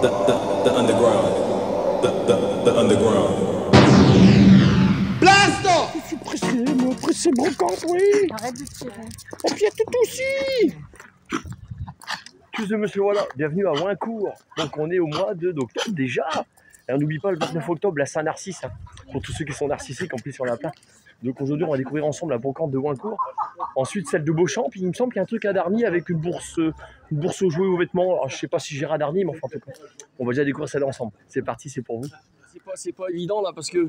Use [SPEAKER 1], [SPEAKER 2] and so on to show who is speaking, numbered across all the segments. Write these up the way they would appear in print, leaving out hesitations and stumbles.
[SPEAKER 1] The underground. The underground.
[SPEAKER 2] Blast!
[SPEAKER 3] Je suis pressé, brocante, oui.
[SPEAKER 4] Arrête de tirer.
[SPEAKER 3] Oh, puis il y a tout aussi.
[SPEAKER 5] Excusez monsieur, voilà, bienvenue à Wincourt. Donc on est au mois d'octobre déjà. Et on n'oublie pas le 29 octobre, la Saint-Narcisse. Hein, pour tous ceux qui sont narcissiques, en plus sur la plein. Donc aujourd'hui, on va découvrir ensemble la brocante de Wincourt. Ensuite, celle de Beauchamp. Puis il me semble qu'il y a un truc à Darny avec une bourse aux jouets, aux vêtements. Alors, je sais pas si j'irai à Darny, mais enfin, on va déjà découvrir celle-là ensemble. C'est parti, c'est pour vous. C'est pas évident là parce que.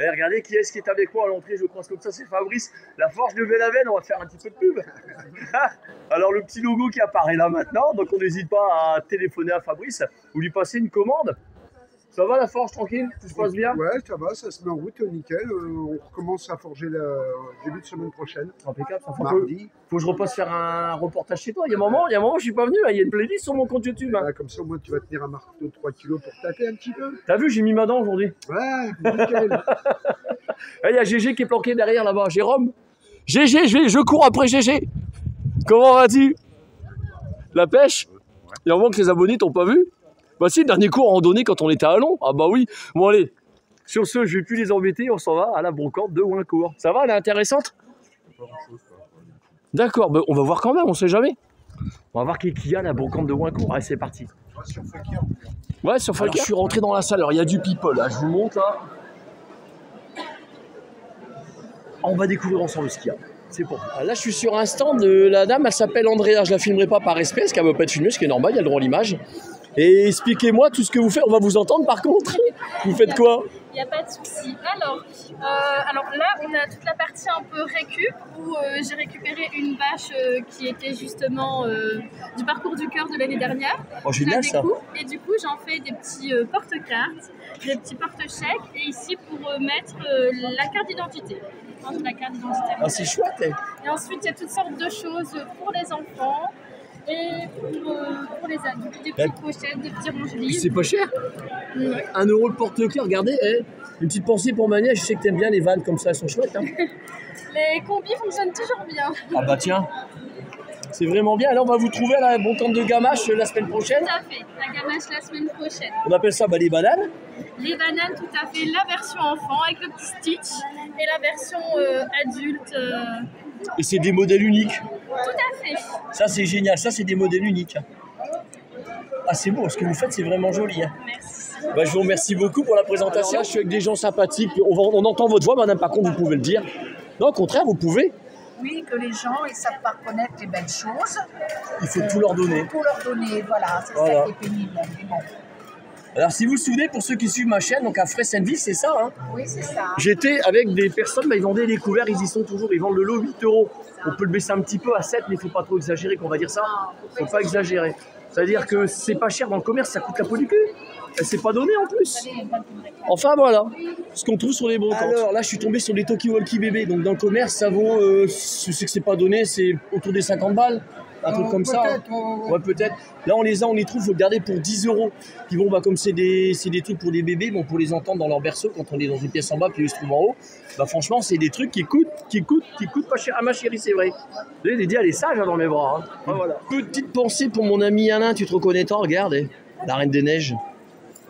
[SPEAKER 5] Eh, regardez qui est-ce qui est avec moi à l'entrée, je pense comme ça, c'est Fabrice. La forge de Vélaven, on va faire un petit peu de pub. Alors, le petit logo qui apparaît là maintenant, donc on n'hésite pas à téléphoner à Fabrice ou lui passer une commande. Ça va la forge, tranquille? Tout se passe bien?
[SPEAKER 6] Ouais, ça va, ça se met en route, nickel. On recommence à forger le début de semaine prochaine.
[SPEAKER 5] Impeccable.
[SPEAKER 6] Mardi.
[SPEAKER 5] Faut que je repasse faire un reportage chez toi. Il y a un moment, je suis pas venu. Il y a une playlist sur mon compte YouTube. Hein.
[SPEAKER 6] Ouais, comme ça, au moins, tu vas tenir un marteau de 3 kilos pour taper un petit peu.
[SPEAKER 5] T'as vu, j'ai mis ma dent aujourd'hui.
[SPEAKER 6] Ouais, nickel.
[SPEAKER 5] Il y a GG qui est planqué derrière là-bas. Jérôme. GG, je cours après GG. Comment vas-tu? La pêche? Il y a un moment que les abonnés t'ont pas vu? Bah si, le dernier cours en randonnée quand on était à Allons. Ah bah oui. Bon allez, sur ce, je vais plus les embêter, on s'en va à la brocante de Wincourt. Ça va, elle est intéressante? D'accord, bah on va voir quand même, on sait jamais. On va voir qui y a à la brocante de Wincourt. Allez, c'est parti. Ouais, sur Falker. Je suis rentré dans la salle, alors il y a du people, là, je vous montre là. On va découvrir ensemble ce qu'il y a. C'est pour vous. Là, je suis sur un stand, la dame, elle s'appelle Andrea. Je la filmerai pas par respect, parce qu'elle ne veut pas être filmée, ce qui est normal, il y a le droit à l'image. Et expliquez-moi tout ce que vous faites, on va vous entendre par contre. Vous faites quoi?
[SPEAKER 4] Il n'y a pas de souci. Alors là, on a toute la partie un peu récup où j'ai récupéré une vache qui était justement du parcours du cœur de l'année dernière.
[SPEAKER 5] Oh, génial ça.
[SPEAKER 4] Et du coup, j'en fais des petits porte-cartes, des petits porte-chèques et ici pour mettre la carte d'identité. La carte d'identité.
[SPEAKER 5] Ah, c'est chouette.
[SPEAKER 4] Et ensuite, il y a toutes sortes de choses pour les enfants. Et pour les adultes, des petites pochettes, des petits range-livres.
[SPEAKER 5] C'est pas cher?
[SPEAKER 4] Ouais.
[SPEAKER 5] 1 euro le porte-cœur, regardez, une petite pensée pour Mania, je sais que t'aimes bien les vannes comme ça, elles sont chouettes. Hein.
[SPEAKER 4] Les combis fonctionnent toujours bien.
[SPEAKER 5] Ah bah tiens, c'est vraiment bien. Alors on va vous trouver à la brocante de Gamache la semaine prochaine.
[SPEAKER 4] Tout à fait, la Gamache la semaine prochaine.
[SPEAKER 5] On appelle ça les bananes.
[SPEAKER 4] Les bananes, tout à fait, la version enfant avec le petit stitch et la version adulte.
[SPEAKER 5] Et c'est des modèles uniques.
[SPEAKER 4] Tout à fait.
[SPEAKER 5] Ça c'est génial, ça c'est des modèles uniques. Ah c'est beau, ce que vous faites c'est vraiment joli. Hein.
[SPEAKER 4] Merci.
[SPEAKER 5] Bah, je vous remercie beaucoup pour la présentation. Alors là, je suis avec des gens sympathiques, on entend votre voix madame, par contre vous pouvez le dire. Non au contraire vous pouvez.
[SPEAKER 7] Oui, que les gens ils savent pas reconnaître les belles choses.
[SPEAKER 5] Il faut tout leur donner.
[SPEAKER 7] Il faut tout leur donner, voilà, c'est ça qui est pénible. Mais bon.
[SPEAKER 5] Alors si vous vous souvenez, pour ceux qui suivent ma chaîne, donc à Fressenville, c'est ça. Hein.
[SPEAKER 7] Oui, c'est ça.
[SPEAKER 5] J'étais avec des personnes, ils vendaient les couverts, ils y sont toujours, ils vendent le lot 8 euros. On peut le baisser un petit peu à 7, mais il ne faut pas trop exagérer, qu'on va dire ça. Il ne faut pas exagérer. C'est-à-dire que c'est pas cher dans le commerce, ça coûte la peau du cul. Et c'est pas donné en plus. Enfin voilà, ce qu'on trouve sur les brocantes. Alors là, je suis tombé sur les Talkie-Walkie bébés. Donc dans le commerce, ça vaut, je sais que c'est pas donné, c'est autour des 50 balles. Un truc comme ça. Ouais, peut-être. Là, on les trouve, il faut le garder pour 10 euros. Puis bon, bah, comme c'est des trucs pour des bébés, bon, pour les entendre dans leur berceau, quand on est dans une pièce en bas, puis ils se trouvent en haut, bah, franchement, c'est des trucs qui coûtent pas cher. Ah, ma chérie, c'est vrai. Vous avez dit, elle est sage hein, dans mes bras. Hein. Ah, voilà. Petite pensée pour mon ami Alain, tu te reconnais toi, regarde, la Reine des Neiges.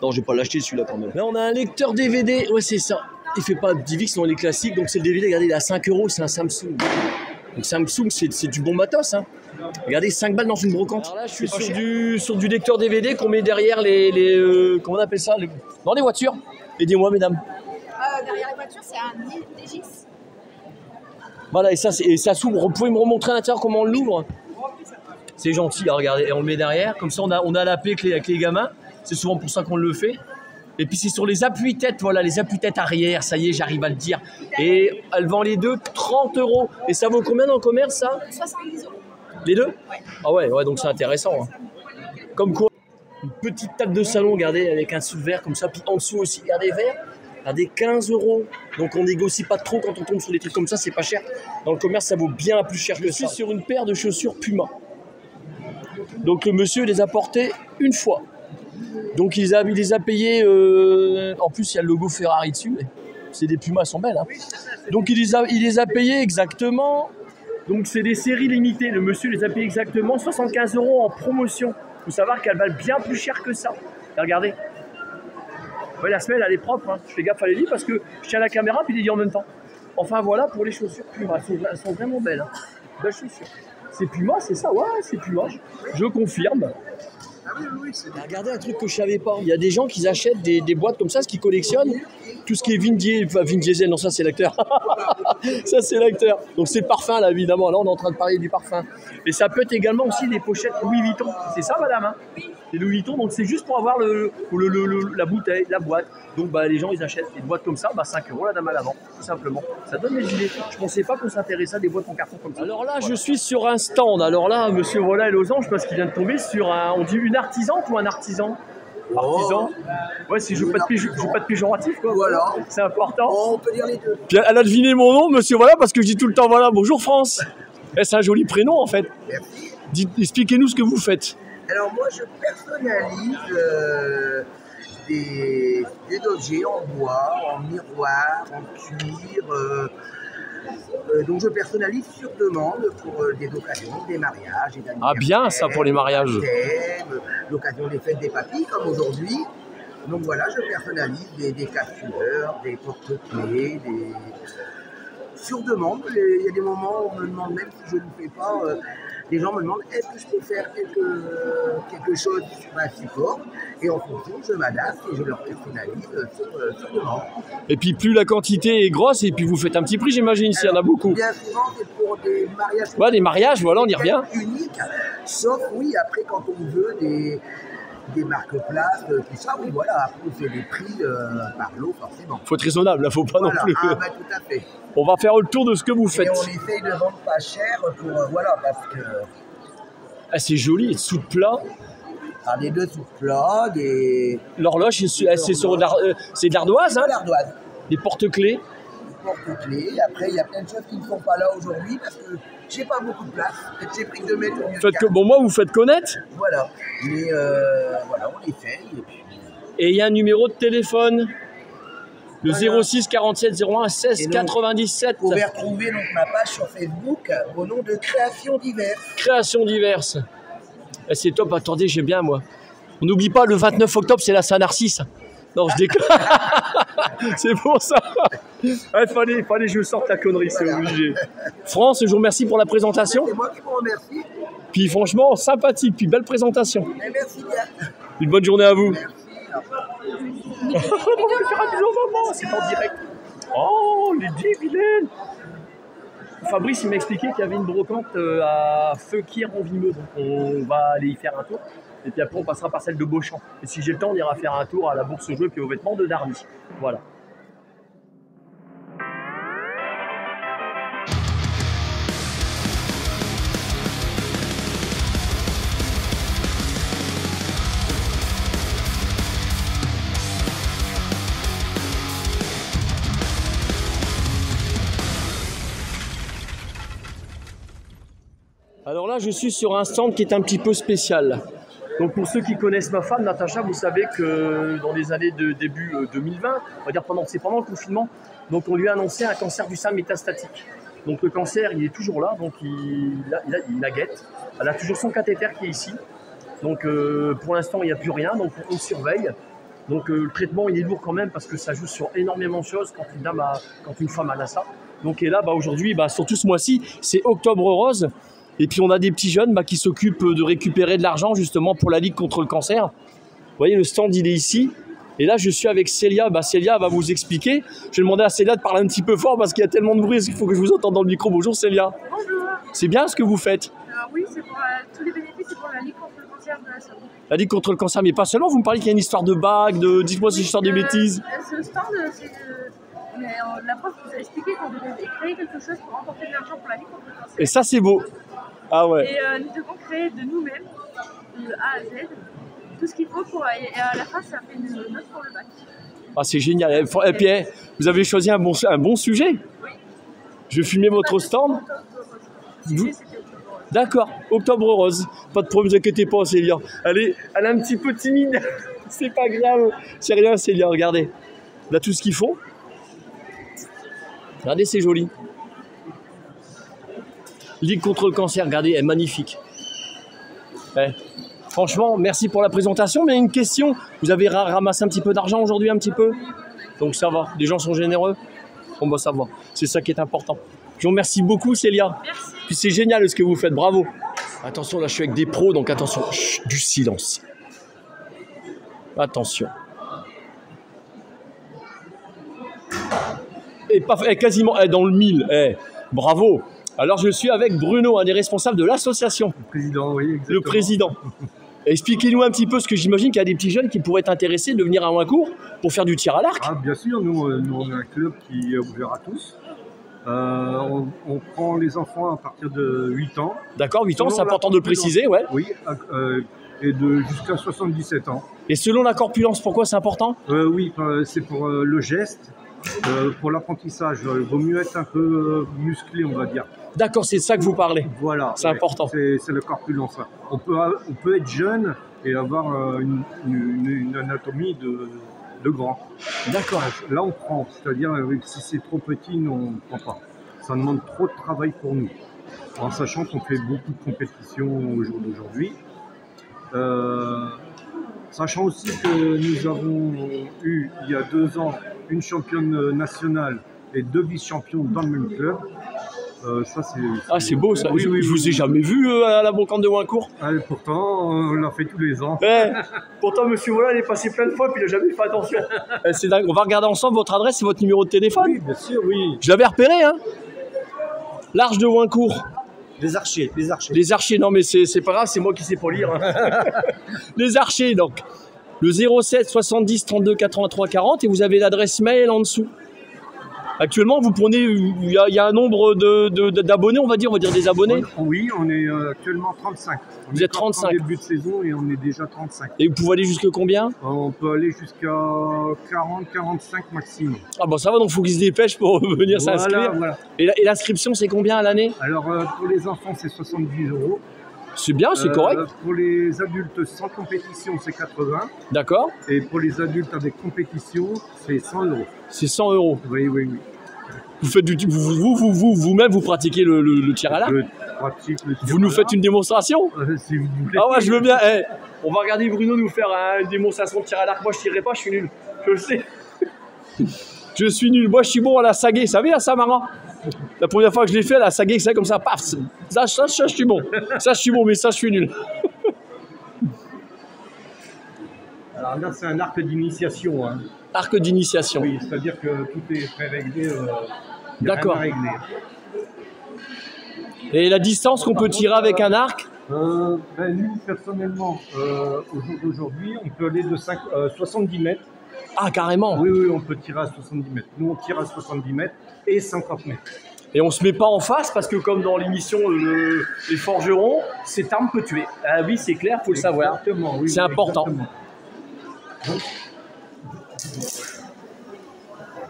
[SPEAKER 5] Non, je vais pas l'acheter celui-là quand même. Là, on a un lecteur DVD. Ouais, c'est ça. Il fait pas DivX dans les classiques, donc c'est le DVD, regardez, il est à 5 euros, c'est un Samsung. Donc Samsung, c'est du bon matos, hein. Regardez, 5 balles dans une brocante. Alors là, je suis sur du lecteur DVD qu'on met derrière les comment on appelle ça dans les voitures. Aidez-moi, mesdames.
[SPEAKER 7] Derrière les voitures, c'est un DGX.
[SPEAKER 5] Voilà, et ça s'ouvre. Vous pouvez me remontrer à l'intérieur comment on l'ouvre? C'est gentil, hein, regardez. Et on le met derrière. Comme ça, on a la paix avec les gamins. C'est souvent pour ça qu'on le fait. Et puis c'est sur les appuis-têtes, voilà, les appuis-têtes arrière, ça y est, j'arrive à le dire. Et elle vend les deux 30 euros. Et ça vaut combien dans le commerce, ça?
[SPEAKER 7] 70 euros.
[SPEAKER 5] Les deux? Ah ouais, donc c'est intéressant. Hein. Comme quoi, une petite table de salon, regardez, avec un dessous vert comme ça, puis en dessous aussi, regardez, vert, regardez, 15 euros. Donc on négocie pas trop quand on tombe sur des trucs comme ça, c'est pas cher. Dans le commerce, ça vaut bien plus cher que ça. Je suis sur une paire de chaussures Puma. Donc le monsieur les a portées une fois. Donc il les a payés, en plus il y a le logo Ferrari dessus, c'est des Pumas, elles sont belles. Hein. Donc il les a payés exactement, donc c'est des séries limitées, le monsieur les a payés exactement 75 euros en promotion. Il faut savoir qu'elles valent bien plus cher que ça. Et regardez. Ouais, la semelle, elle est propre. Hein. Je fais gaffe à les lits parce que je tiens la caméra puis les lits en même temps. Enfin, voilà pour les chaussures Puma. Elles sont vraiment belles. Hein. Belles chaussures. C'est Puma, c'est ça? Ouais, c'est Puma. Je confirme. Regardez un truc que je savais pas. Il y a des gens qui achètent des boîtes comme ça, ce qui collectionnent tout ce qui est Vin Diesel. Non, ça c'est l'acteur. Ça c'est l'acteur. Donc c'est le parfum là évidemment. Là on est en train de parler du parfum. Et ça peut être également aussi des pochettes Louis Vuitton. C'est ça madame hein? Les Louis Vuitton. Donc c'est juste pour avoir la bouteille, la boîte. Donc bah, les gens ils achètent des boîtes comme ça, 5 € la dame à l'avant, tout simplement. Ça donne des idées. Je pensais pas qu'on s'intéressait à des boîtes en carton comme ça. Alors là je suis sur un stand. Alors là monsieur Vola et Losange parce qu'il vient de tomber sur on dit une artisante ou un artisan? Artisan. Ouais, si je ne joue pas de péjoratif, quoi. Voilà. C'est important.
[SPEAKER 2] On peut dire les deux.
[SPEAKER 5] Puis elle a deviné mon nom, monsieur, voilà, parce que je dis tout le temps, voilà, bonjour France. Et c'est un joli prénom, en fait.
[SPEAKER 2] Merci.
[SPEAKER 5] Expliquez-nous ce que vous faites.
[SPEAKER 2] Alors, moi, je personnalise des objets en bois, en miroir, en cuir. Donc, je personnalise sur demande pour des occasions, des mariages. Des
[SPEAKER 5] ah, bien, ça, pour les mariages.
[SPEAKER 2] L'occasion des fêtes des papis, comme aujourd'hui. Donc, voilà, je personnalise des capsuleurs, des porte-clés, sur demande. Il y a des moments où on me demande, même si je ne fais pas, les gens me demandent est-ce que je peux faire quelque chose sur un support, et en fonction je m'adapte et je leur personnalise sur demande.
[SPEAKER 5] Et puis plus la quantité est grosse et puis vous faites un petit prix j'imagine s'il y en a beaucoup.
[SPEAKER 2] Bien souvent c'est pour des mariages.
[SPEAKER 5] Ouais, des mariages, voilà, on y revient.
[SPEAKER 2] Uniques, sauf oui après quand on veut des marques places, tout ça, oui voilà, après on fait des prix par lot forcément.
[SPEAKER 5] Faut être raisonnable, là, faut pas
[SPEAKER 2] voilà,
[SPEAKER 5] non plus.
[SPEAKER 2] Ah, bah, tout à fait.
[SPEAKER 5] On va faire le tour de ce que vous faites.
[SPEAKER 2] Et on essaye de vendre pas cher pour voilà parce que.
[SPEAKER 5] Ah, c'est joli, sous de plat.
[SPEAKER 2] Alors, des deux sous plat, des.
[SPEAKER 5] L'horloge, c'est de l'ardoise, hein?
[SPEAKER 2] L'ardoise.
[SPEAKER 5] Des porte-clés.
[SPEAKER 2] Porte-clés. Après, il y a plein de choses qui ne sont pas là aujourd'hui parce que j'ai pas beaucoup de place. J'ai pris 2 mètres au mieux de
[SPEAKER 5] Bon, moi, vous faites connaître.
[SPEAKER 2] Voilà. Mais voilà, on essaye.
[SPEAKER 5] Et il y a un numéro de téléphone. Le 06 47 01 16 97.
[SPEAKER 2] Vous pouvez retrouver donc ma page sur Facebook au nom de Créations Diverses.
[SPEAKER 5] Créations Diverses. Et c'est top, attendez, j'ai bien moi. On n'oublie pas, le 29 octobre, c'est la Saint-Narcisse. Non, je déconne. C'est pour ça. Il fallait que je sorte la connerie, c'est obligé. France, je vous remercie pour la présentation.
[SPEAKER 2] C'est moi qui vous remercie.
[SPEAKER 5] Puis franchement, sympathique, puis belle présentation.
[SPEAKER 2] Et merci bien.
[SPEAKER 5] Une bonne journée à vous.
[SPEAKER 2] Merci.
[SPEAKER 5] On va faire un bisou au maman, c'est en direct. Oh, les 10 vilaines. Fabrice, il m'a expliqué qu'il y avait une brocante à Feuquières-en-Vimeux. Donc on va aller y faire un tour. Et puis après, on passera par celle de Beauchamp. Et si j'ai le temps, on ira faire un tour à la Bourse aux Jeux puis aux vêtements de Darny. Voilà. Alors là, je suis sur un stand qui est un petit peu spécial. Donc pour ceux qui connaissent ma femme, Natacha, vous savez que dans les années de début 2020, on va dire pendant le confinement, donc on lui a annoncé un cancer du sein métastatique. Donc le cancer, il est toujours là, donc il la guette. Elle a toujours son cathéter qui est ici. Donc pour l'instant, il n'y a plus rien, donc on surveille. Donc le traitement, il est lourd quand même parce que ça joue sur énormément de choses quand une femme a ça. Donc et là, aujourd'hui, surtout ce mois-ci, c'est Octobre Rose. Et puis on a des petits jeunes qui s'occupent de récupérer de l'argent justement pour la Ligue contre le cancer. Vous voyez, le stand il est ici. Et là je suis avec Célia. Célia va vous expliquer. Je vais demander à Célia de parler un petit peu fort parce qu'il y a tellement de bruit qu'il faut que je vous entende dans le micro. Bonjour Célia.
[SPEAKER 4] Bonjour.
[SPEAKER 5] C'est bien ce que vous faites?
[SPEAKER 4] Oui, c'est pour tous les bénéfices, c'est pour la Ligue contre le cancer de la Somme.
[SPEAKER 5] La Ligue contre le cancer, mais pas seulement. Vous me parlez qu'il y a une histoire de bague, dites-moi si je sors des bêtises.
[SPEAKER 4] Ce stand, c'est la prof vous a expliqué qu'on devait créer quelque chose pour remporter de l'argent pour la Ligue contre le cancer.
[SPEAKER 5] Et ça c'est beau. Ah ouais.
[SPEAKER 4] Et nous devons créer de nous-mêmes, de A à Z, tout ce qu'il faut pour. Et à la fin, ça fait une note pour le bac.
[SPEAKER 5] Ah, c'est génial. Et puis, vous avez choisi un bon sujet.
[SPEAKER 4] Oui.
[SPEAKER 5] Je vais filmer votre stand. D'accord, Octobre Rose. Pas de problème, ne vous inquiétez pas, Célia. Elle est un petit peu timide. C'est pas grave. C'est rien, Célia, regardez. On a tout ce qu'il faut. Regardez, c'est joli. Ligue contre le cancer, regardez, elle est magnifique. Ouais. Franchement, merci pour la présentation. Mais une question, vous avez ramassé un petit peu d'argent aujourd'hui, un petit peu? Donc ça va, les gens sont généreux. Bon bah ça va, c'est ça qui est important. Je vous remercie beaucoup Célia.
[SPEAKER 4] Merci.
[SPEAKER 5] Puis c'est génial ce que vous faites, bravo. Attention, là je suis avec des pros, donc attention, chut, du silence. Attention. Et pas, quasiment dans le 1000, bravo. Alors je suis avec Bruno, un des responsables de l'association.
[SPEAKER 6] Le président, oui, exactement.
[SPEAKER 5] Le président. Expliquez-nous un petit peu, ce que j'imagine qu'il y a des petits jeunes qui pourraient être intéressés de venir à Wincourt pour faire du tir à l'arc.
[SPEAKER 6] Ah, bien sûr, nous on est un club qui est ouvert à tous. On prend les enfants à partir de 8 ans.
[SPEAKER 5] D'accord, 8 ans,
[SPEAKER 6] Selon
[SPEAKER 5] c'est important de le préciser, ouais.
[SPEAKER 6] Oui, et jusqu'à 77 ans.
[SPEAKER 5] Et selon la corpulence, pourquoi c'est important?
[SPEAKER 6] Oui, c'est pour le geste, pour l'apprentissage. Il vaut mieux être un peu musclé, on va dire.
[SPEAKER 5] D'accord, c'est de ça que vous parlez.
[SPEAKER 6] Voilà.
[SPEAKER 5] C'est important.
[SPEAKER 6] C'est le corpulence. On peut être jeune et avoir une anatomie de grand.
[SPEAKER 5] D'accord.
[SPEAKER 6] Là, on prend. C'est-à-dire, si c'est trop petit, non, on ne prend pas. Ça demande trop de travail pour nous. En sachant qu'on fait beaucoup de compétitions au jour d'aujourd'hui. Sachant aussi que nous avons eu, il y a 2 ans, une championne nationale et 2 vice-champions dans le même club. Ça,
[SPEAKER 5] c'est beau ça.
[SPEAKER 6] Oui,
[SPEAKER 5] Je vous ai jamais vu à la brocante de Wincourt.
[SPEAKER 6] Pourtant, on l'a fait tous les ans.
[SPEAKER 5] Pourtant, monsieur Voilà, il est passé plein de fois, puis il n'a jamais fait attention. C'est dingue. On va regarder ensemble votre adresse et votre numéro de téléphone.
[SPEAKER 6] Oui, bien sûr, oui.
[SPEAKER 5] Je l'avais repéré, hein. L'Arche de Wincourt.
[SPEAKER 8] Les archers.
[SPEAKER 5] Les archers, non mais c'est pas grave, c'est moi qui sais pas lire. Les archers, donc. Le 07 70 32 83 40 et vous avez l'adresse mail en dessous. Actuellement, vous prenez, il y a un nombre d'abonnés, on va dire des abonnés.
[SPEAKER 6] Oui, on est actuellement 35.
[SPEAKER 5] Vous êtes 35.
[SPEAKER 6] En début de saison et on est déjà 35.
[SPEAKER 5] Et vous pouvez aller jusque combien?
[SPEAKER 6] On peut aller jusqu'à 40, 45 maximum.
[SPEAKER 5] Ah bon, ça va, donc il faut qu'ils se dépêchent pour venir s'inscrire.
[SPEAKER 6] Voilà.
[SPEAKER 5] Et l'inscription, c'est combien à l'année?
[SPEAKER 6] Alors, pour les enfants, c'est 70 €.
[SPEAKER 5] C'est bien, c'est correct.
[SPEAKER 6] Pour les adultes sans compétition, c'est 80.
[SPEAKER 5] D'accord.
[SPEAKER 6] Et pour les adultes avec compétition, c'est 100 €.
[SPEAKER 5] C'est 100 €.
[SPEAKER 6] Oui.
[SPEAKER 5] Vous faites vous-même, vous pratiquez le tir à l'arc?
[SPEAKER 6] Je pratique le tir
[SPEAKER 5] Vous nous faites une démonstration?
[SPEAKER 6] Si vous voulez.
[SPEAKER 5] Ah ouais, je veux bien. On va regarder Bruno nous faire une démonstration de tir à l'arc. Moi, je tirerai pas, je suis nul. Je le sais. Je suis nul. Moi, je suis bon à la saguée. Vous savez, la Samara? La première fois que je l'ai fait, la saguée, c'est comme ça, paf. Ça, je suis bon. Ça, je suis bon, mais ça, je suis nul.
[SPEAKER 6] Alors là, c'est un arc d'initiation. Hein.
[SPEAKER 5] Arc d'initiation.
[SPEAKER 6] Oui, c'est-à-dire que tout est pré-réglé.
[SPEAKER 5] D'accord. Et la distance qu'on peut tirer avec un arc?
[SPEAKER 6] Nous, personnellement, au jour d'aujourd'hui, on peut aller de 70 mètres.
[SPEAKER 5] Ah, carrément.
[SPEAKER 6] Oui, on peut tirer à 70 mètres. Nous, on tire à 70 mètres et 50 mètres.
[SPEAKER 5] Et on se met pas en face parce que comme dans l'émission Les Forgerons, cette arme peut tuer. Ah oui, c'est clair, faut le savoir.
[SPEAKER 6] Exactement, oui,
[SPEAKER 5] c'est important.
[SPEAKER 6] Exactement.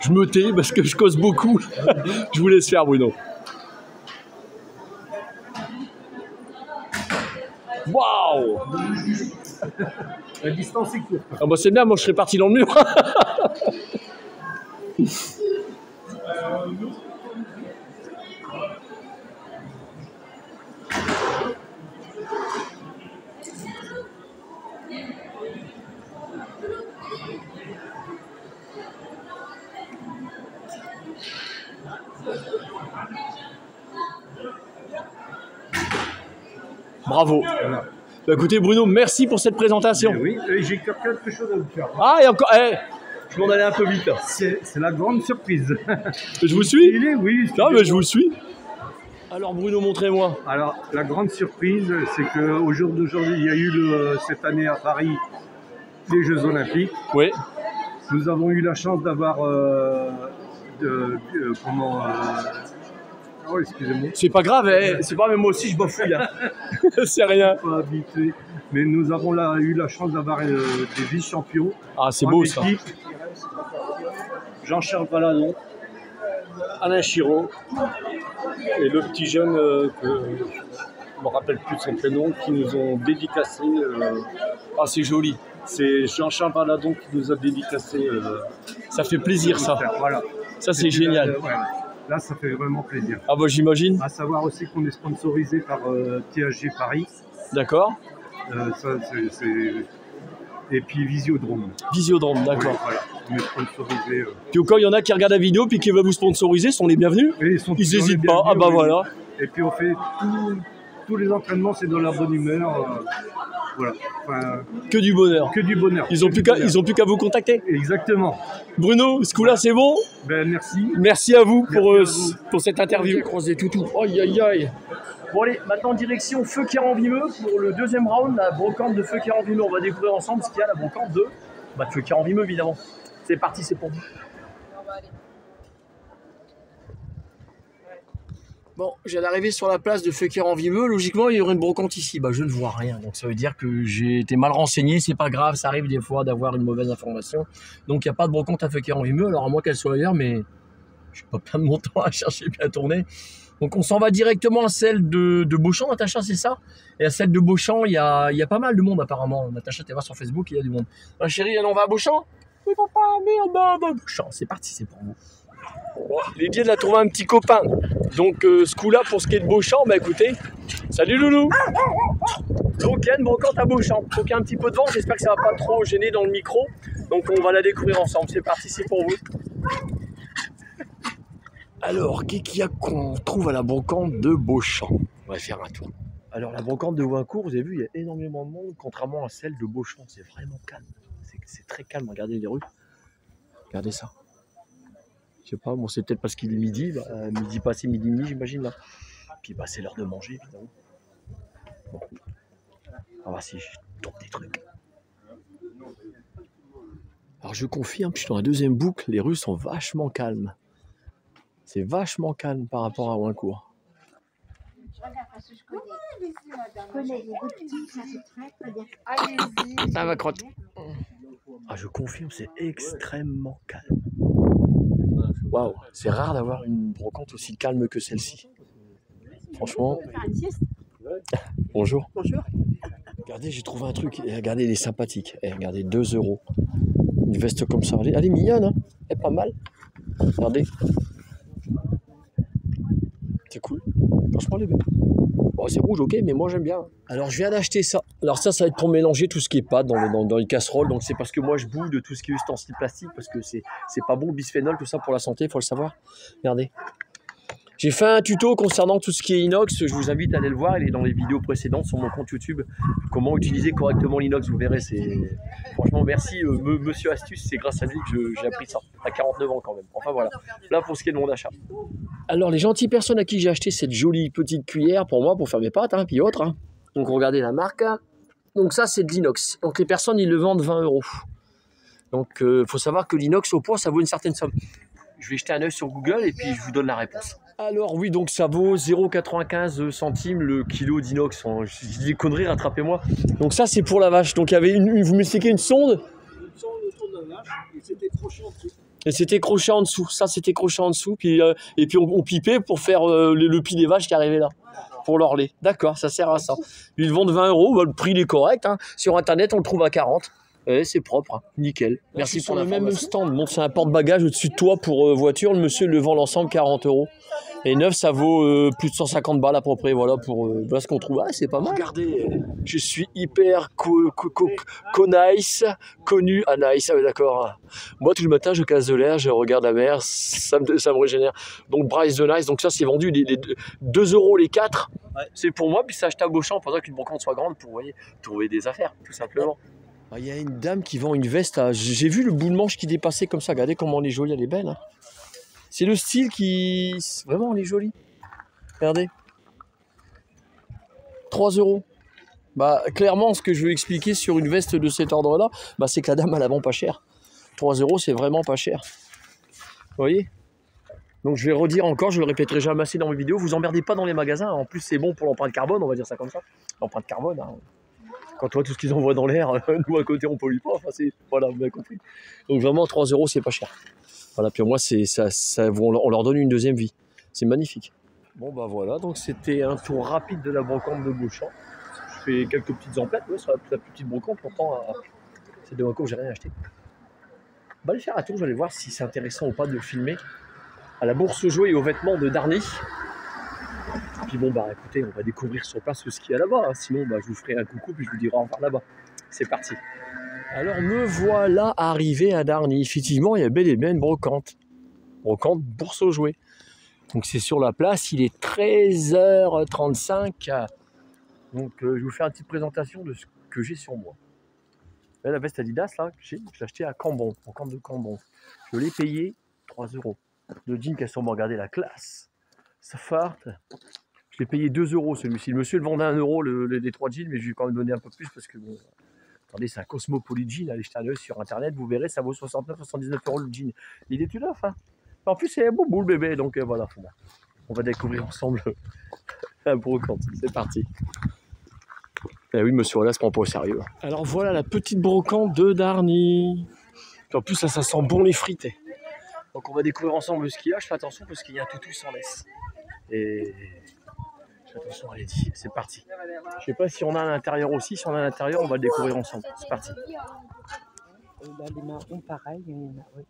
[SPEAKER 5] Je me tais parce que je cause beaucoup. Je vous laisse faire, Bruno. Waouh!
[SPEAKER 6] La distance est courte.
[SPEAKER 5] Ah bah c'est bien, moi je serais parti dans le mur. Bravo.
[SPEAKER 6] Voilà.
[SPEAKER 5] Bah, écoutez Bruno, merci pour cette présentation.
[SPEAKER 6] Oui, j'ai quelque chose à vous faire.
[SPEAKER 5] Ah, et encore, je m'en allais un peu vite.
[SPEAKER 6] C'est la grande surprise.
[SPEAKER 5] Je vous suis?
[SPEAKER 6] Oui.
[SPEAKER 5] Non, mais je vous suis. Alors Bruno, montrez-moi.
[SPEAKER 6] Alors, la grande surprise, c'est qu'au jour d'aujourd'hui, il y a eu cette année à Paris les Jeux Olympiques.
[SPEAKER 5] Oui.
[SPEAKER 6] Nous avons eu la chance d'avoir oh, excusez-moi.
[SPEAKER 5] C'est pas grave, c'est pas même moi aussi je bafouille. Hein. C'est rien.
[SPEAKER 6] Pas habitué. Mais nous avons eu la chance d'avoir des vice-champions.
[SPEAKER 5] Ah, c'est beau ça.
[SPEAKER 8] Jean-Charles Valadon, Alain Chiraud et le petit jeune que je ne me rappelle plus de son prénom, qui nous ont dédicacé.
[SPEAKER 5] Ah, c'est joli.
[SPEAKER 8] C'est Jean-Charles Valadon qui nous a dédicacé.
[SPEAKER 5] Ça fait plaisir ça.
[SPEAKER 6] Voilà.
[SPEAKER 5] Ça c'est génial.
[SPEAKER 6] Ouais. Là, ça fait vraiment plaisir.
[SPEAKER 5] Ah bah j'imagine.
[SPEAKER 6] À savoir aussi qu'on est sponsorisé par THG Paris.
[SPEAKER 5] D'accord.
[SPEAKER 6] Et puis Visiodrome.
[SPEAKER 5] Visiodrome, d'accord.
[SPEAKER 6] Oui, voilà, on est sponsorisé.
[SPEAKER 5] Puis au cas où il y en a qui regardent la vidéo puis qui veulent vous sponsoriser, sont les bienvenus.
[SPEAKER 6] Et
[SPEAKER 5] ils n'hésitent pas. Ah bah
[SPEAKER 6] oui.
[SPEAKER 5] voilà.
[SPEAKER 6] Et puis on fait tous les entraînements, c'est dans la bonne humeur. Voilà. Enfin,
[SPEAKER 5] que du bonheur.
[SPEAKER 6] Que du bonheur.
[SPEAKER 5] Ils ont plus qu'à vous contacter.
[SPEAKER 6] Exactement.
[SPEAKER 5] Bruno, ce coup-là, c'est bon?
[SPEAKER 6] Ben merci.
[SPEAKER 5] Merci à vous
[SPEAKER 6] Merci
[SPEAKER 5] pour cette interview. Croisé toutou. Aïe aïe aïe. Bon allez, maintenant direction Feu Kéran-Vimeux pour le deuxième round, la brocante de Feu Kéran-Vimeux. On va découvrir ensemble ce qu'il y a la brocante de Feu Kéran-Vimeux évidemment. C'est parti, c'est pour vous. Bon, j'ai d'arriver sur la place de Feu Kéran-Vimeux. Logiquement, il y aurait une brocante ici. Bah, je ne vois rien. Donc, ça veut dire que j'ai été mal renseigné. C'est pas grave, ça arrive des fois d'avoir une mauvaise information. Donc, il n'y a pas de brocante à Feu Kéran-Vimeux. Alors, à moins qu'elle soit ailleurs, mais je n'ai pas plein de mon temps à chercher bien tourner. Donc, on s'en va directement à celle de Beauchamp, Natacha, c'est ça? Et à celle de Beauchamp, il y a pas mal de monde apparemment. Natacha, tu vas sur Facebook, il y a du monde. Ah, chérie, on va à Beauchamp? Oui, papa, merde, bah, Beauchamp. C'est parti, c'est pour vous. Il est bien de la trouver un petit copain. Donc ce coup-là, pour ce qui est de Beauchamp, bah écoutez, salut loulou. Donc il y a une brocante à Beauchamp. Donc il y a un petit peu de vent, j'espère que ça va pas trop gêner dans le micro. Donc on va la découvrir ensemble. C'est parti, c'est pour vous. Alors, qu'est-ce qu'il y a qu'on trouve à la brocante de Beauchamp? On va faire un tour. Alors la brocante de Waincourt, vous avez vu, il y a énormément de monde, contrairement à celle de Beauchamp. C'est vraiment calme. C'est très calme, regardez les rues. Regardez ça. Je sais pas, bon c'est peut-être parce qu'il est midi, midi passé, midi et demi j'imagine là. Puis bah c'est l'heure de manger évidemment. Bon. On va voir si je tourne des trucs. Alors je confirme, je suis dans la deuxième boucle, les rues sont vachement calmes. C'est vachement calme par rapport à Waincourt. Ah ma crotte. Ah je confirme, c'est extrêmement calme. Waouh, c'est rare d'avoir une brocante aussi calme que celle-ci. Franchement. Bonjour.
[SPEAKER 3] Bonjour.
[SPEAKER 5] Regardez, j'ai trouvé un truc. Et regardez, elle est sympathique. Et regardez, 2 €. Une veste comme ça. Elle est mignonne, hein. Elle est pas mal. Regardez. C'est cool. Franchement, elle est belle. Bon, c'est rouge, ok, mais moi j'aime bien. Alors je viens d'acheter ça. Alors ça va être pour mélanger tout ce qui est pâte dans les casseroles. Donc c'est parce que moi je boue de tout ce qui est ustensile plastique parce que c'est pas bon le bisphénol, tout ça pour la santé, il faut le savoir. Regardez. J'ai fait un tuto concernant tout ce qui est inox. Je vous invite à aller le voir. Il est dans les vidéos précédentes sur mon compte YouTube. Comment utiliser correctement l'inox. Vous verrez, c'est... Franchement, merci Monsieur Astuce. C'est grâce à lui que j'ai appris ça. À 49 ans quand même. Enfin voilà. Là, pour ce qui est de mon achat. Alors, les gentilles personnes à qui j'ai acheté cette jolie petite cuillère pour moi, pour faire mes pâtes, hein, puis autres. Hein. Donc, regardez la marque. Donc, ça, c'est de l'inox. Donc, les personnes, ils le vendent 20 €. Donc, faut savoir que l'inox au poids, ça vaut une certaine somme. Je vais jeter un œil sur Google et puis je vous donne la réponse. Alors oui, donc ça vaut 0,95 centimes le kilo d'inox. Je dis des conneries, rattrapez-moi. Donc ça, c'est pour la vache. Donc il y avait vous m'expliquez une sonde?
[SPEAKER 8] Une sonde autour de la vache et c'était croché en dessous.
[SPEAKER 5] Et c'était croché en dessous. Ça, c'était croché en dessous. Puis, et puis on pipait pour faire le pis des vaches qui arrivaient là. Pour leur lait. D'accord, ça sert à ça. Ils le vendent 20 €. Bah, le prix il est correct. Hein. Sur Internet, on le trouve à 40. C'est propre, hein. Nickel. Merci pour le même stand. Bon, c'est un porte-bagages au-dessus de toi pour voiture. Le monsieur le vend l'ensemble 40 €. Et neuf, ça vaut plus de 150 balles à peu près. Voilà pour voilà ce qu'on trouve. Ah, c'est pas mal. Regardez, je suis hyper nice, connu à nice. Ah, d'accord. Moi, tout le matin, je casse de l'air, je regarde la mer, ça me régénère. Donc, Bryce the Nice. Donc, ça, c'est vendu 2 € les 4. Ouais. C'est pour moi. Puis, c'est acheté à Beauchamp pendant qu'une brocante soit grande pour trouver des affaires, tout simplement. Il y a une dame qui vend une veste. J'ai vu le bout de manche qui dépassait comme ça. Regardez comment elle est jolie, elle est belle. Hein. C'est le style qui... Vraiment, elle est jolie. Regardez. 3 €. Bah, clairement, ce que je veux expliquer sur une veste de cet ordre-là, bah, c'est que la dame, elle la vend pas cher. 3 €, c'est vraiment pas cher. Vous voyez? Donc, je vais redire encore, je le répéterai jamais assez dans mes vidéos. Vous emmerdez pas dans les magasins. En plus, c'est bon pour l'empreinte carbone, on va dire ça comme ça. L'empreinte carbone, hein. Quand on voit tout ce qu'ils envoient dans l'air, nous à côté on pollue pas. Enfin, voilà, vous avez compris. Donc vraiment 3 € c'est pas cher. Voilà, puis moi on leur donne une deuxième vie. C'est magnifique. Bon bah voilà, donc c'était un tour rapide de la brocante de Beauchamp. Je fais quelques petites emplettes, ouais, sur la petite brocante. Pourtant, c'est de Waincourt, j'ai rien acheté. On va aller faire un tour, je vais aller voir si c'est intéressant ou pas de le filmer à la bourse aux jouets et aux vêtements de Darny. puis bon, bah écoutez, on va découvrir sur place ce qu'il y a là-bas. Hein. Sinon, bah, je vous ferai un coucou, puis je vous dirai au revoir là-bas. C'est parti. Alors, me voilà arrivé à Darny. Effectivement, il y a bel et bien une brocante. Brocante Bourse aux Jouets. Donc, c'est sur la place. Il est 13h35. Donc, je vais vous faire une petite présentation de ce que j'ai sur moi. Là, la veste Adidas, là, je l'ai achetée à Cambon, au camp de Cambon. Je l'ai payé 3 €. Le jean qui a sûrement gardé la classe. Safart. Je l'ai payé 2 € celui-ci. Le monsieur le vendait à 1 € les 3 jeans, mais je lui ai quand même donné un peu plus parce que bon. Attendez, c'est un Cosmopolitan jean. Allez jeter un œil sur internet, vous verrez, ça vaut 69-79 € le jean. Il est tout neuf, hein. En plus, c'est un beau boule bébé, donc voilà. On va découvrir ensemble la brocante. C'est parti. Eh oui, monsieur, là, se prend pas au sérieux. Alors voilà la petite brocante de Darny. En plus, ça sent bon les frites. Donc on va découvrir ensemble ce qu'il y a. Je fais attention parce qu'il y a un toutou sans laisse. Et je fais attention, allez-y, c'est parti. Je sais pas si on a à l'intérieur aussi. Si on a à l'intérieur, on va le découvrir ensemble. C'est parti.
[SPEAKER 7] Les marrons, pareil. Oui.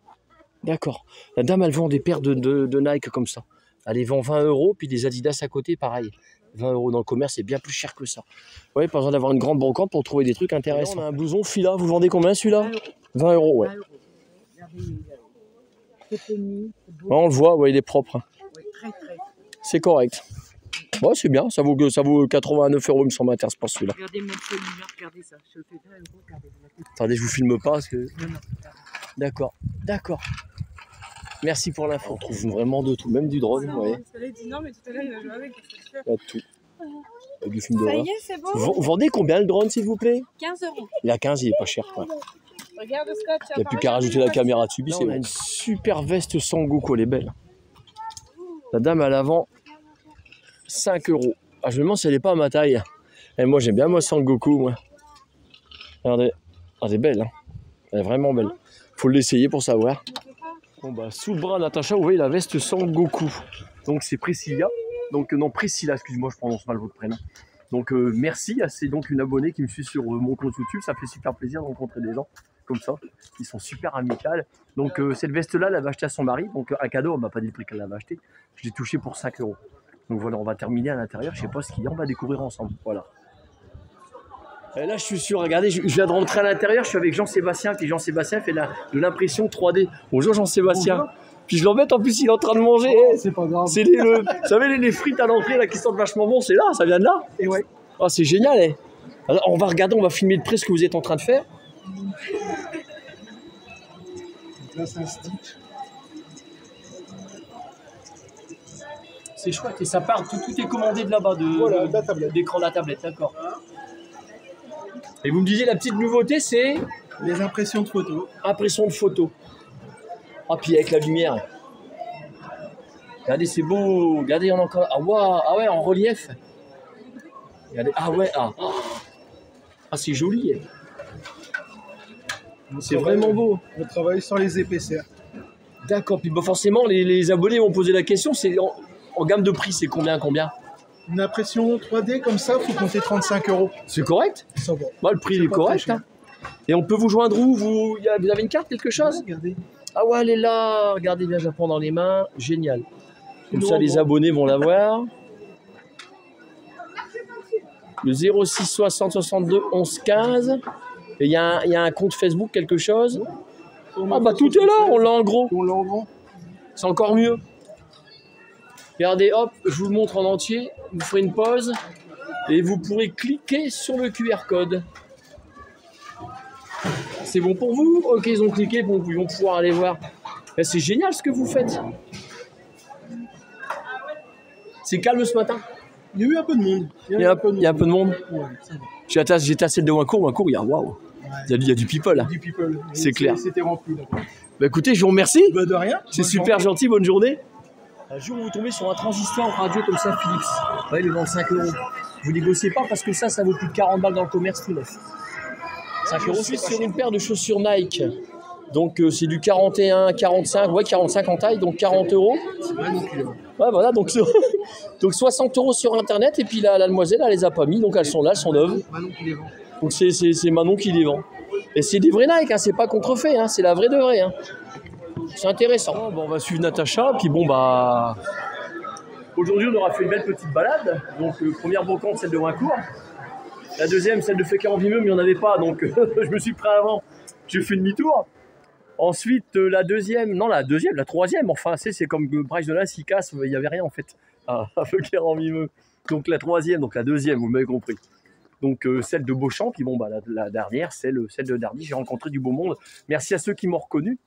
[SPEAKER 5] D'accord. La dame, elle vend des paires de Nike comme ça. Elle les vend 20 €, puis des Adidas à côté, pareil. 20 € dans le commerce, c'est bien plus cher que ça. Ouais, pas besoin d'avoir une grande brocante pour trouver des trucs intéressants. On a un blouson Fila. Vous vendez combien celui-là? 20 €, ouais.
[SPEAKER 7] 20 €. Regardez, c'est peiné, c'est beau.
[SPEAKER 5] Ouais, on le voit, ouais, il est propre.
[SPEAKER 7] Oui, très.
[SPEAKER 5] C'est correct. Ouais, c'est bien. Ça vaut 89 €, il me semble, m'intéresse pas celui-là.
[SPEAKER 7] Regardez mon poignet, regardez ça. Je le fais 20 €, regardez.
[SPEAKER 5] Attendez, je vous filme pas parce que.
[SPEAKER 7] Non.
[SPEAKER 5] D'accord. Merci pour l'info. On trouve vraiment de tout, même du drone, vous voyez.
[SPEAKER 9] Il dit non, mais tout à l'heure, il a joué avec.
[SPEAKER 5] Il y a tout. Il y a du film
[SPEAKER 9] Ça
[SPEAKER 5] d'horreur.
[SPEAKER 9] y est, c'est bon.
[SPEAKER 5] Vous vendez combien le drone, s'il vous plaît?
[SPEAKER 9] 15 €.
[SPEAKER 5] Il a 15, il est pas cher. Ouais.
[SPEAKER 9] Regarde le scotch.
[SPEAKER 5] Il n'y a plus qu'à rajouter la caméra dessus. On a une super veste Sangoku, elle est belle. La dame à l'avant, 5 €. Ah, je me demande si elle n'est pas à ma taille. Et moi, j'aime bien, moi, Sangoku, moi. Regardez. Ah, elle est belle, hein. Elle est vraiment belle. Faut l'essayer pour savoir. Bon, bah, sous le bras, Natacha, vous voyez la veste Sangoku. Donc, c'est Priscilla. Donc, non, Priscilla, excuse-moi, je prononce mal votre prénom. Donc, merci. C'est donc une abonnée qui me suit sur mon compte YouTube. Ça fait super plaisir de rencontrer des gens comme ça, qui sont super amicales. Donc, cette veste-là, elle avait acheté à son mari. Donc, un cadeau, on m'a pas dit le prix qu'elle l'avait acheté. Je l'ai touché pour 5 €. Donc, voilà, on va terminer à l'intérieur. Je sais pas ce qu'il y a, on va découvrir ensemble. Voilà. Et là, je suis sûr, regardez, je viens de rentrer à l'intérieur. Je suis avec Jean-Sébastien. Puis Jean-Sébastien fait de l'impression 3D. Bonjour, Jean-Sébastien. Bonjour. Puis je l'embête, en plus, il est en train de manger.
[SPEAKER 6] Oh, c'est pas grave.
[SPEAKER 5] C'est vous savez, les frites à l'entrée là, qui sentent vachement bon, c'est là, ça vient de là.
[SPEAKER 6] Et ouais.
[SPEAKER 5] Oh, c'est génial, eh. Alors, on va regarder, on va filmer de près ce que vous êtes en train de faire.
[SPEAKER 6] Donc là, c'est un stick.
[SPEAKER 5] C'est chouette, et ça part, tout est commandé de là-bas,
[SPEAKER 6] Voilà, de la tablette.
[SPEAKER 5] d'écran de la tablette, d'accord. Et vous me disiez, la petite nouveauté, c'est
[SPEAKER 6] Les impressions de photos.
[SPEAKER 5] impression de photo. Ah, puis avec la lumière. Regardez, c'est beau. Regardez, on a encore. Ah, waouh. Ah ouais, en relief. Regardez. Ah ouais. Ah, c'est joli. C'est vraiment beau.
[SPEAKER 6] On travaille sans les épaisseurs.
[SPEAKER 5] D'accord. Puis bah, forcément, les abonnés vont poser la question. C'est en gamme de prix, c'est combien?
[SPEAKER 6] Une impression 3D comme ça, il faut compter 35 €.
[SPEAKER 5] C'est correct.
[SPEAKER 6] Ça va.
[SPEAKER 5] Bah, le prix est correct. Hein. Et on peut vous joindre où? Vous avez une carte, quelque chose?
[SPEAKER 6] Regardez.
[SPEAKER 5] Ah ouais, elle est là. Regardez bien, je la prends dans les mains. Génial. Comme ça, les abonnés vont la voir. Le 06 60 62 11 15. Et il y a un compte Facebook, quelque chose. Ah bah tout est là, on l'a en gros.
[SPEAKER 6] On l'a en grand.
[SPEAKER 5] C'est encore mieux. Regardez, hop, je vous le montre en entier. Vous ferez une pause. Et vous pourrez cliquer sur le QR code. C'est bon pour vous? Ok, ils ont cliqué, bon, ils vont pouvoir aller voir. Ben, c'est génial ce que vous faites. C'est calme ce matin?
[SPEAKER 6] Il y a eu un peu de monde.
[SPEAKER 5] Il y a un peu de monde.
[SPEAKER 6] Ouais, ça va.
[SPEAKER 5] J'étais à celle de Wancourt, il y a waouh.
[SPEAKER 6] Ouais.
[SPEAKER 5] Il y a du people là.
[SPEAKER 6] Du people.
[SPEAKER 5] C'est clair.
[SPEAKER 6] C'était rempli là-bas.
[SPEAKER 5] Bah écoutez, je vous remercie.
[SPEAKER 6] Bah de rien.
[SPEAKER 5] C'est super gentil, bonne journée. Un jour où vous tombez sur un transistor radio comme ça, Philips. Ouais, il est dans 5 €. Vous négociez pas parce que ça vaut plus de 40 balles dans le commerce tout neuf. 5 €. Je suis sur une paire de chaussures Nike. Donc c'est du 41, 45, ouais 45 en taille, donc 40 €. Ouais voilà, donc 60 € sur internet et puis la demoiselle elle les a pas mis, donc elles sont là, elles sont neuves.
[SPEAKER 6] Manon qui les vend.
[SPEAKER 5] Donc c'est Manon qui les vend. Et c'est des vrais Nike, hein, c'est pas contrefait, hein, c'est la vraie de vraie. Hein. C'est intéressant. Bon, on va suivre Natacha, puis bon bah Aujourd'hui, on aura fait une belle petite balade. Donc, première brocante, celle de Wincourt. La deuxième, celle de Fécamp-en-Vimeux, mais il n'y en avait pas, donc je me suis pris avant. J'ai fait demi-tour. Ensuite, la troisième, enfin, c'est comme Bryce de l'As, il casse, il n'y avait rien en fait à Fécamp-en-Vimeux. Donc la troisième, donc la deuxième, vous m'avez compris. Donc celle de Beauchamp, puis bon, bah, la dernière, celle de Dardy. J'ai rencontré du beau monde. Merci à ceux qui m'ont reconnu.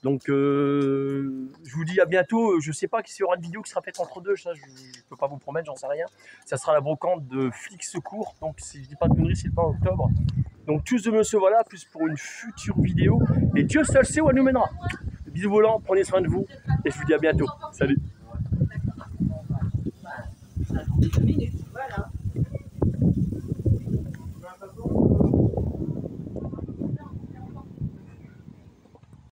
[SPEAKER 5] Donc je vous dis à bientôt. Je ne sais pas s'il y aura une vidéo qui sera faite entre deux, ça, je ne peux pas vous promettre, j'en sais rien. Ça sera la brocante de Flic Secours, donc si je ne dis pas de conneries, c'est le 20 octobre. Donc tous de monsieur voilà, plus pour une future vidéo. Et Dieu seul sait où elle nous mènera. Bisous volants, prenez soin de vous. Et je vous dis à bientôt. Salut.